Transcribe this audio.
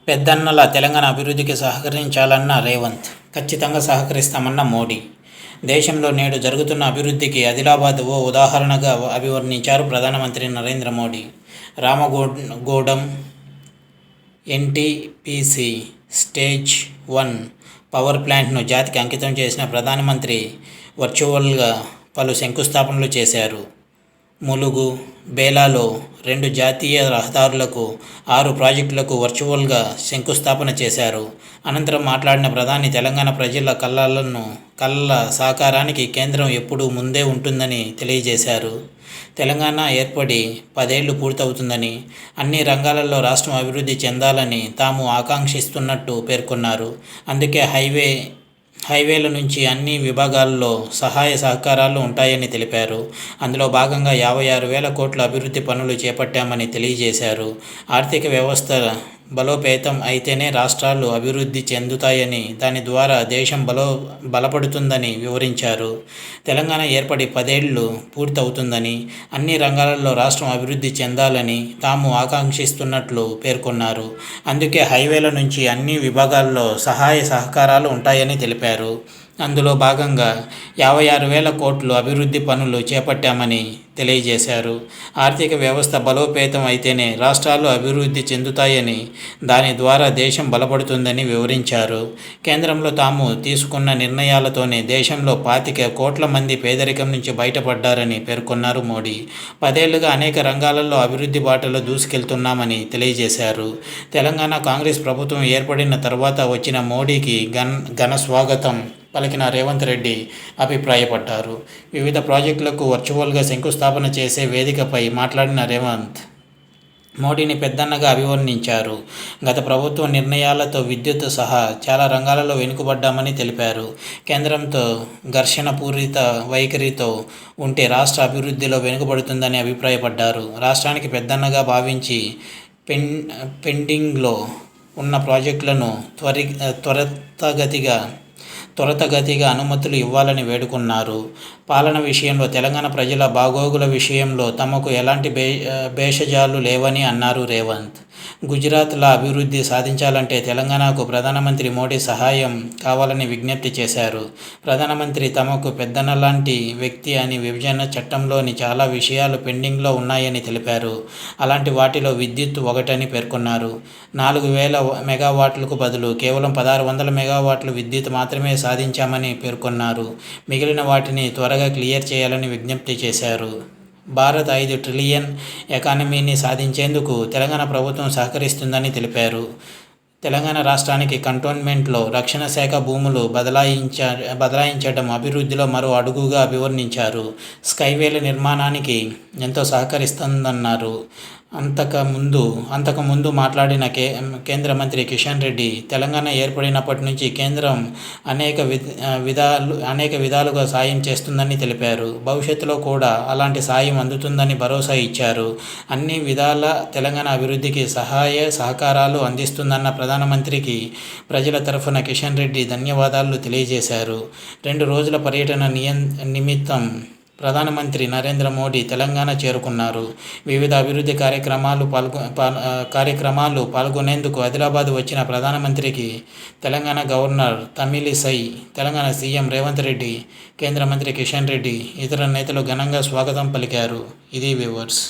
పెద్దన్నల తెలంగాణ అభివృద్ధికి సహకరించాలన్న రేవంత్, ఖచ్చితంగా సహకరిస్తామన్న మోడీ. దేశంలో నేడు జరుగుతున్న అభివృద్ధికి ఆదిలాబాద్ ఓ ఉదాహరణగా అభివర్ణించారు ప్రధానమంత్రి Narendra Modi. Ramagudem NTPC stage 1 power ప్లాంట్ను జాతికి అంకితం చేసిన ప్రధానమంత్రి వర్చువల్గా పలు శంకుస్థాపనలు చేశారు. ములుగు, బేలాలో 2 జాతీయ రహదారులకు, 6 ప్రాజెక్టులకు వర్చువల్గా శంకుస్థాపన చేశారు. అనంతరం మాట్లాడిన ప్రధాని తెలంగాణ ప్రజల కలల సాకారానికి కేంద్రం ఎప్పుడూ ముందే ఉంటుందని తెలియజేశారు. తెలంగాణ ఏర్పడి 10 ఏళ్లు పూర్తవుతుందని, అన్ని రంగాలలో రాష్ట్రం అభివృద్ధి చెందాలని తాము ఆకాంక్షిస్తున్నట్టు పేర్కొన్నారు. అందుకే హైవేల నుంచి అన్ని విభాగాల్లో సహాయ సహకారాలు ఉంటాయని తెలిపారు. అందులో భాగంగా 56,000 కోట్ల అభివృద్ధి పనులు చేపట్టామని తెలియజేశారు. ఆర్థిక వ్యవస్థ బలోపేతం అయితేనే రాష్ట్రాలు అభివృద్ధి చెందుతాయని, దాని ద్వారా దేశం బలపడుతుందని వివరించారు. తెలంగాణ ఏర్పడి 10 ఏళ్లు పూర్తవుతుందని, అన్ని రంగాలలో రాష్ట్రం అభివృద్ధి చెందాలని తాము ఆకాంక్షిస్తున్నట్లు పేర్కొన్నారు. అందుకే హైవేల నుంచి అన్ని విభాగాల్లో సహాయ సహకారాలు ఉంటాయని తెలిపారు. అందులో భాగంగా 56,000 కోట్లు అభివృద్ధి పనులు చేపట్టామని తెలియజేశారు. ఆర్థిక వ్యవస్థ బలోపేతం అయితేనే రాష్ట్రాలు అభివృద్ధి చెందుతాయని, దాని ద్వారా దేశం బలపడుతుందని వివరించారు. కేంద్రంలో తాము తీసుకున్న నిర్ణయాలతోనే దేశంలో 25 కోట్ల మంది పేదరికం నుంచి బయటపడ్డారని పేర్కొన్నారు మోడీ. 10 ఏళ్లుగా అనేక రంగాలలో అభివృద్ధి బాటలో దూసుకెళ్తున్నామని తెలియజేశారు. తెలంగాణ కాంగ్రెస్ ప్రభుత్వం ఏర్పడిన తర్వాత వచ్చిన మోడీకి ఘన స్వాగతం పలికిన రేవంత్ రెడ్డి అభిప్రాయపడ్డారు. వివిధ ప్రాజెక్టులకు వర్చువల్గా శంకుస్థాపన చేసే వేదికపై మాట్లాడిన రేవంత్ మోడీని పెద్దన్నగా అభివర్ణించారు. గత ప్రభుత్వ నిర్ణయాలతో విద్యుత్ సహా చాలా రంగాలలో వెనుకబడ్డామని తెలిపారు. కేంద్రంతో ఘర్షణపూరిత వైఖరితో ఉంటే రాష్ట్ర అభివృద్ధిలో వెనుకబడుతుందని అభిప్రాయపడ్డారు. రాష్ట్రానికి పెద్దన్నగా భావించి పెండింగ్లో ఉన్న ప్రాజెక్టులను త్వరితగతిగా అనుమతులు ఇవ్వాలని వేడుకున్నారు. పాలన విషయంలో, తెలంగాణ ప్రజల బాగోగుల విషయంలో తమకు ఎలాంటి భేషజాలు లేవని అన్నారు రేవంత్. గుజరాత్లా అభివృద్ధి సాధించాలంటే తెలంగాణకు ప్రధానమంత్రి మోడీ సహాయం కావాలని విజ్ఞప్తి చేశారు. ప్రధానమంత్రి తమకు పెద్దన్నలాంటి వ్యక్తి అని, విభజన చట్టంలోని చాలా విషయాలు పెండింగ్లో ఉన్నాయని తెలిపారు. అలాంటి వాటిలో విద్యుత్ ఒకటని పేర్కొన్నారు. 4,000 మెగావాట్లకు బదులు కేవలం 1,600 మెగావాట్ల విద్యుత్ మాత్రమే సాధించామని పేర్కొన్నారు. మిగిలిన వాటిని త్వరగా క్లియర్ చేయాలని విజ్ఞప్తి చేశారు. భారత్ 5 ట్రిలియన్ ఎకానమీని సాధించేందుకు తెలంగాణ ప్రభుత్వం సహకరిస్తుందని తెలిపారు. తెలంగాణ రాష్ట్రానికి కంటోన్మెంట్లో రక్షణ శాఖ భూములు బదలాయించడం అభివృద్ధిలో మరో అడుగుగా అభివర్ణించారు. స్కైవేల నిర్మాణానికి ఎంతో సహకరిస్తుందన్నారు. అంతకుముందు మాట్లాడిన కేంద్ర మంత్రి కిషన్ రెడ్డి, తెలంగాణ ఏర్పడినప్పటి నుంచి కేంద్రం అనేక విధాలుగా సాయం చేస్తుందని తెలిపారు. భవిష్యత్తులో కూడా అలాంటి సాయం అందుతుందని భరోసా ఇచ్చారు. అన్ని విధాల తెలంగాణ అభివృద్ధికి సహాయ సహకారాలు అందిస్తుందన్న ప్రధానమంత్రికి ప్రజల తరఫున కిషన్ రెడ్డి ధన్యవాదాలు తెలియజేశారు. 2 రోజుల పర్యటన నిమిత్తం ప్రధానమంత్రి నరేంద్ర మోడీ తెలంగాణ చేరుకున్నారు. వివిధ అభివృద్ధి కార్యక్రమాలు పాల్గొనేందుకు ఆదిలాబాద్ వచ్చిన ప్రధానమంత్రికి తెలంగాణ గవర్నర్ తమిళిసై, తెలంగాణ సీఎం రేవంత్ రెడ్డి, కేంద్ర మంత్రి కిషన్ రెడ్డి, ఇతర నేతలు ఘనంగా స్వాగతం పలికారు. ఇది వ్యూవర్స్.